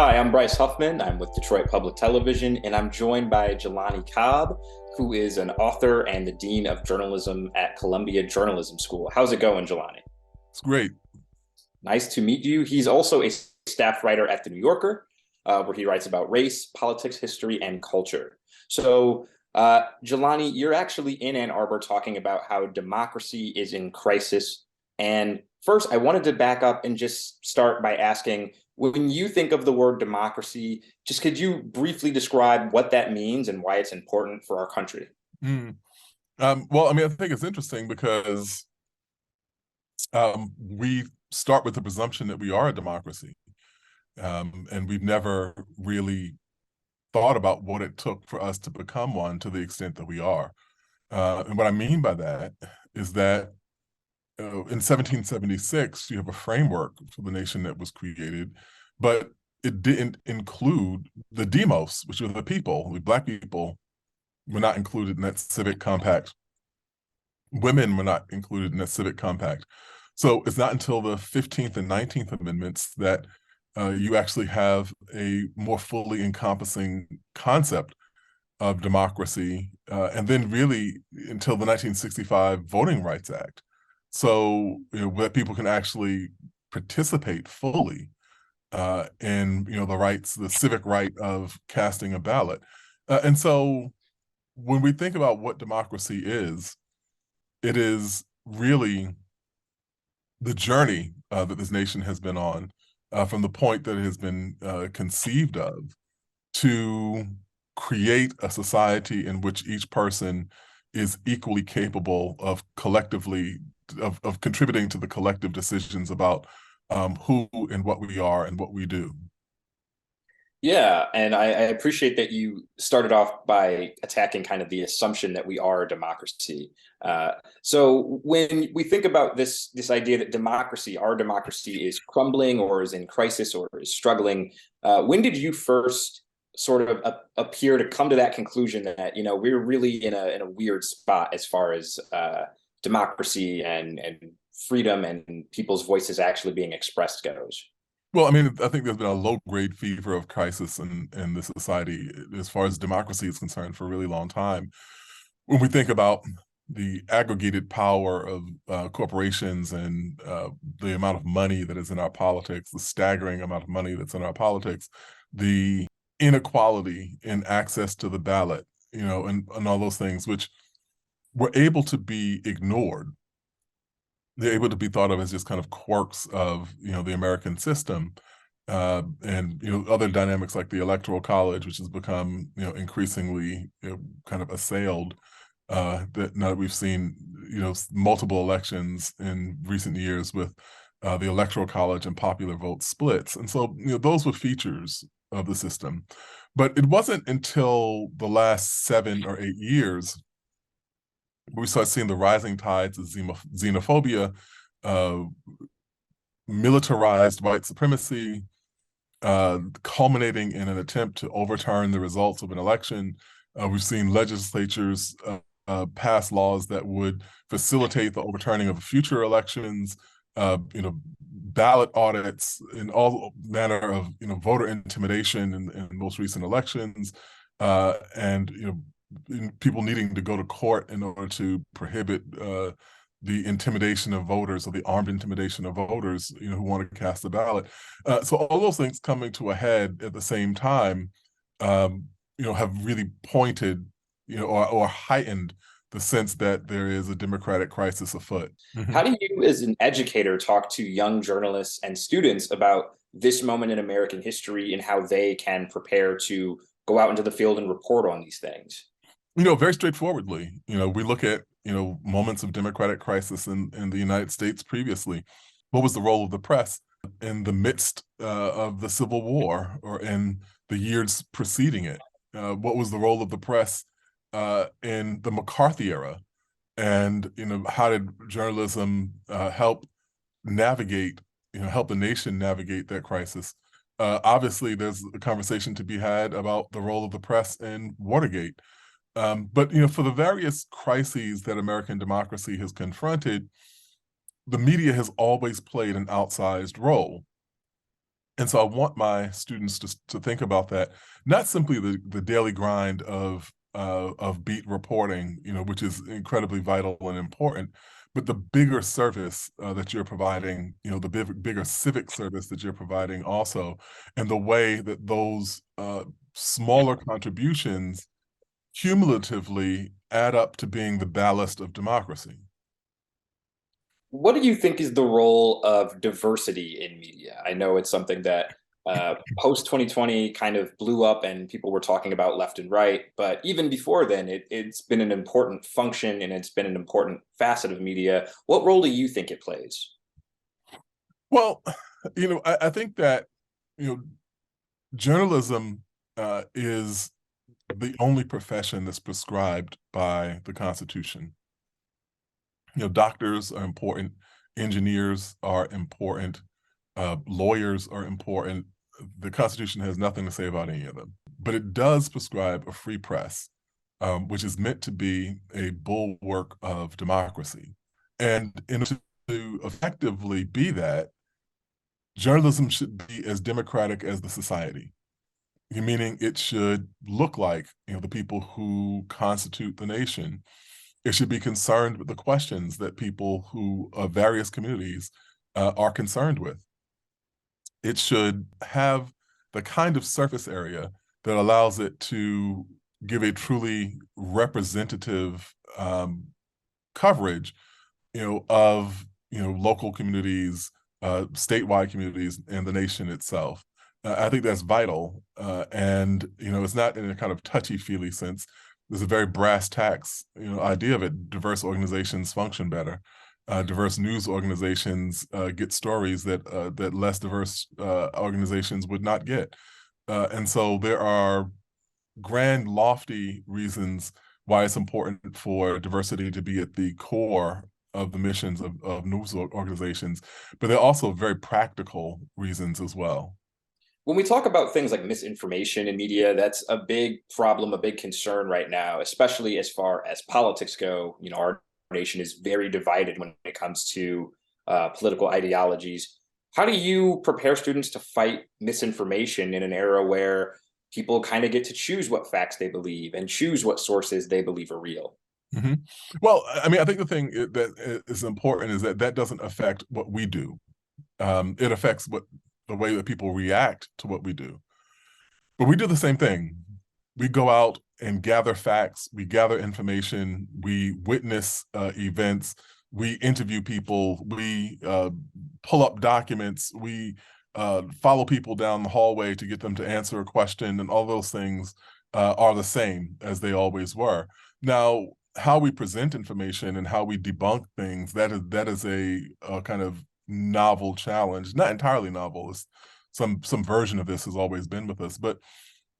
Hi, I'm Bryce Huffman. I'm with Detroit Public Television, and I'm joined by Jelani Cobb, who is an author and the Dean of Journalism at Columbia Journalism School. How's it going, Jelani? It's great. Nice to meet you. He's also a staff writer at The New Yorker, where he writes about race, politics, history, and culture. Jelani, you're actually in Ann Arbor talking about how democracy is in crisis. And first, I wanted to back up and just start by asking, when you think of the word democracy, just could you briefly describe what that means and why it's important for our country? Mm. Well, I mean, I think it's interesting because we start with the presumption that we are a democracy, and we've never really thought about what it took for us to become one to the extent that we are. And what I mean by that is that in 1776, you have a framework for the nation that was created, but it didn't include the demos, which are the people. The Black people were not included in that civic compact. Women were not included in that civic compact. So it's not until the 15th and 19th Amendments that you actually have a more fully encompassing concept of democracy, and then really until the 1965 Voting Rights Act. So where people can actually participate fully in the rights, the civic right of casting a ballot. And so when we think about what democracy is, it is really the journey that this nation has been on from the point that it has been conceived of to create a society in which each person is equally capable of collectively of contributing to the collective decisions about who and what we are and what we do. Yeah, and I appreciate that you started off by attacking kind of the assumption that we are a democracy. So when we think about this idea that our democracy is crumbling or is in crisis or is struggling, when did you first sort of appear to come to that conclusion that we're really in a weird spot as far as democracy and freedom and people's voices actually being expressed goes? Well, I mean, I think there's been a low-grade fever of crisis in the society as far as democracy is concerned for a really long time. When we think about the aggregated power of corporations and the amount of money that is in our politics, the staggering amount of money that's in our politics, the inequality in access to the ballot, and all those things, which were able to be ignored. They're able to be thought of as just kind of quirks of the American system, and other dynamics like the Electoral College, which has become increasingly kind of assailed. That now that we've seen multiple elections in recent years with the Electoral College and popular vote splits, and so those were features of the system. But it wasn't until the last 7 or 8 years we start seeing the rising tides of xenophobia, uh, militarized white supremacy, culminating in an attempt to overturn the results of an election. We've seen legislatures pass laws that would facilitate the overturning of future elections, ballot audits, and all manner of voter intimidation in most recent elections, and people needing to go to court in order to prohibit the intimidation of voters or the armed intimidation of voters, who want to cast a ballot. So all those things coming to a head at the same time, have really pointed, or heightened the sense that there is a democratic crisis afoot. How do you, as an educator, talk to young journalists and students about this moment in American history and how they can prepare to go out into the field and report on these things? Very straightforwardly, we look at, moments of democratic crisis in the United States previously. What was the role of the press in the midst of the Civil War or in the years preceding it? What was the role of the press in the McCarthy era? And, how did journalism help navigate, help the nation navigate that crisis? Obviously, there's a conversation to be had about the role of the press in Watergate. But for the various crises that American democracy has confronted, the media has always played an outsized role. And so I want my students to think about that, not simply the daily grind of beat reporting, which is incredibly vital and important, but the bigger service that you're providing, the bigger civic service that you're providing also, and the way that those smaller contributions cumulatively add up to being the ballast of democracy. What do you think is the role of diversity in media? I know it's something that post 2020 kind of blew up and people were talking about left and right. But even before then, it's been an important function and it's been an important facet of media. What role do you think it plays? Well, I think that, journalism is the only profession that's prescribed by the Constitution. Doctors are important, engineers are important, lawyers are important. The Constitution has nothing to say about any of them, but it does prescribe a free press, which is meant to be a bulwark of democracy. And in order to effectively be that, journalism should be as democratic as the society, meaning it should look like the people who constitute the nation. It should be concerned with the questions that people who of various communities are concerned with. It should have the kind of surface area that allows it to give a truly representative coverage, of local communities, statewide communities, and the nation itself. I think that's vital, and it's not in a kind of touchy-feely sense. There's a very brass tacks, idea of it. Diverse organizations function better. Diverse news organizations get stories that less diverse organizations would not get, and so there are grand, lofty reasons why it's important for diversity to be at the core of the missions of news organizations, but there are also very practical reasons as well. When we talk about things like misinformation in media, that's a big problem, a big concern right now, especially as far as politics go. Our nation is very divided when it comes to political ideologies. How do you prepare students to fight misinformation in an era where people kind of get to choose what facts they believe and choose what sources they believe are real? Mm-hmm. Well, I mean, I think the thing that is important is that doesn't affect what we do. It affects the way that people react to what we do. But we do the same thing. We go out and gather facts, we gather information, we witness events, we interview people, we pull up documents, we follow people down the hallway to get them to answer a question, and all those things are the same as they always were. Now, how we present information and how we debunk things, that is a kind of novel challenge. Not entirely novel. It's some version of this has always been with us, but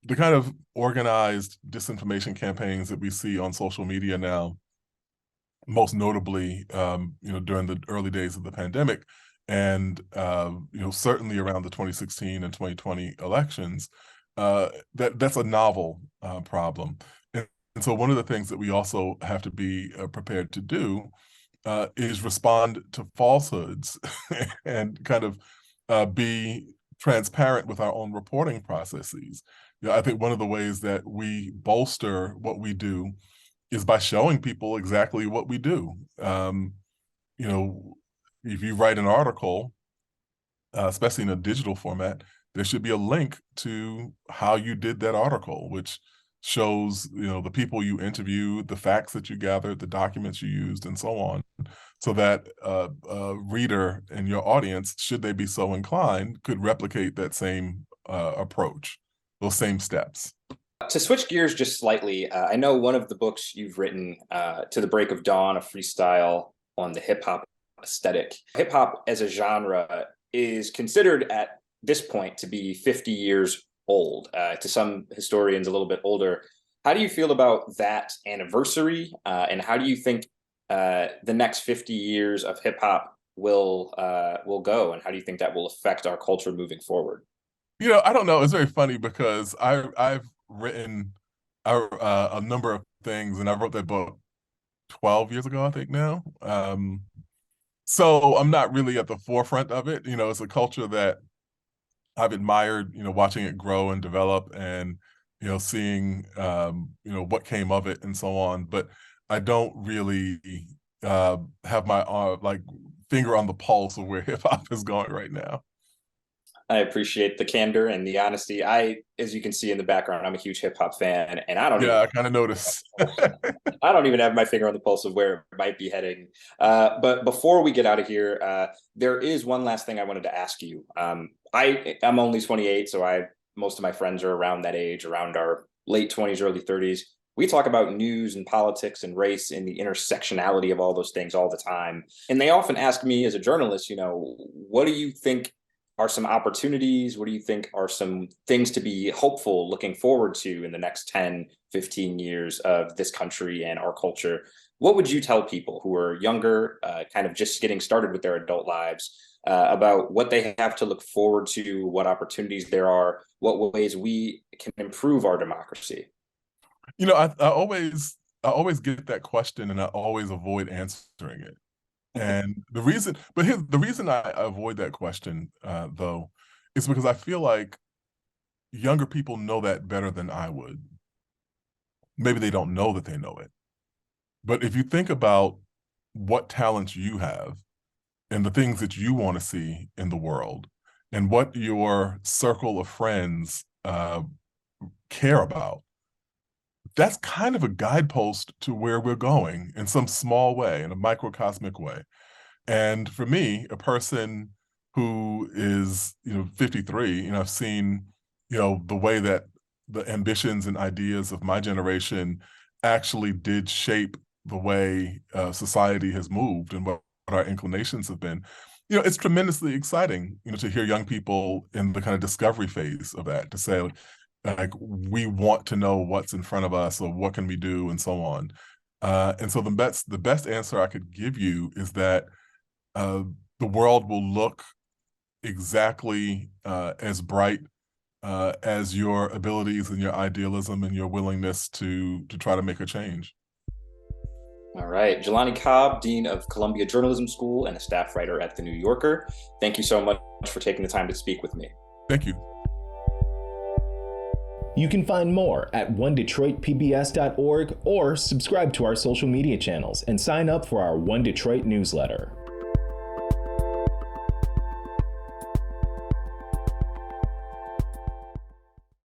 the kind of organized disinformation campaigns that we see on social media now, most notably, during the early days of the pandemic, and certainly around the 2016 and 2020 elections, that's a novel problem. And so one of the things that we also have to be prepared to do is respond to falsehoods and kind of be transparent with our own reporting processes. I think one of the ways that we bolster what we do is by showing people exactly what we do. You know, if you write an article, especially in a digital format, there should be a link to how you did that article, which shows, the people you interviewed, the facts that you gathered, the documents you used, and so on, so that a reader in your audience, should they be so inclined, could replicate that same approach, those same steps. To switch gears just slightly, I know one of the books you've written, To the Break of Dawn, a freestyle on the hip hop aesthetic. Hip hop as a genre is considered at this point to be 50 years old, to some historians a little bit older. How do you feel about that anniversary, and how do you think the next 50 years of hip hop will go, and how do you think that will affect our culture moving forward? I don't know. It's very funny because I've written a number of things, and I wrote that book 12 years ago, I think now. So I'm not really at the forefront of it. It's a culture that I've admired, watching it grow and develop, and seeing what came of it and so on. But I don't really have my like finger on the pulse of where hip hop is going right now. I appreciate the candor and the honesty. As you can see in the background, I'm a huge hip hop fan, and Yeah, I kind of noticed. I don't even have my finger on the pulse of where it might be heading. But before we get out of here, there is one last thing I wanted to ask you. I'm only 28, so most of my friends are around that age, around our late 20s, early 30s. We talk about news and politics and race and the intersectionality of all those things all the time. And they often ask me as a journalist, what do you think are some opportunities? What do you think are some things to be hopeful, looking forward to in the next 10, 15 years of this country and our culture? What would you tell people who are younger, kind of just getting started with their adult lives, about what they have to look forward to, what opportunities there are, what ways we can improve our democracy? I always get that question, and I always avoid answering it. And the reason I avoid that question, though, is because I feel like younger people know that better than I would. Maybe they don't know that they know it. But if you think about what talents you have and the things that you want to see in the world and what your circle of friends care about, that's kind of a guidepost to where we're going in some small way, in a microcosmic way. And for me, a person who is, 53, I've seen, the way that the ambitions and ideas of my generation actually did shape the way society has moved and what our inclinations have been. It's tremendously exciting, to hear young people in the kind of discovery phase of that, to say, like, we want to know what's in front of us, or what can we do, and so on. And so the best answer I could give you is that the world will look exactly as bright as your abilities and your idealism and your willingness to try to make a change. All right. Jelani Cobb, Dean of Columbia Journalism School and a staff writer at The New Yorker. Thank you so much for taking the time to speak with me. Thank you. You can find more at onedetroitpbs.org or subscribe to our social media channels and sign up for our One Detroit newsletter.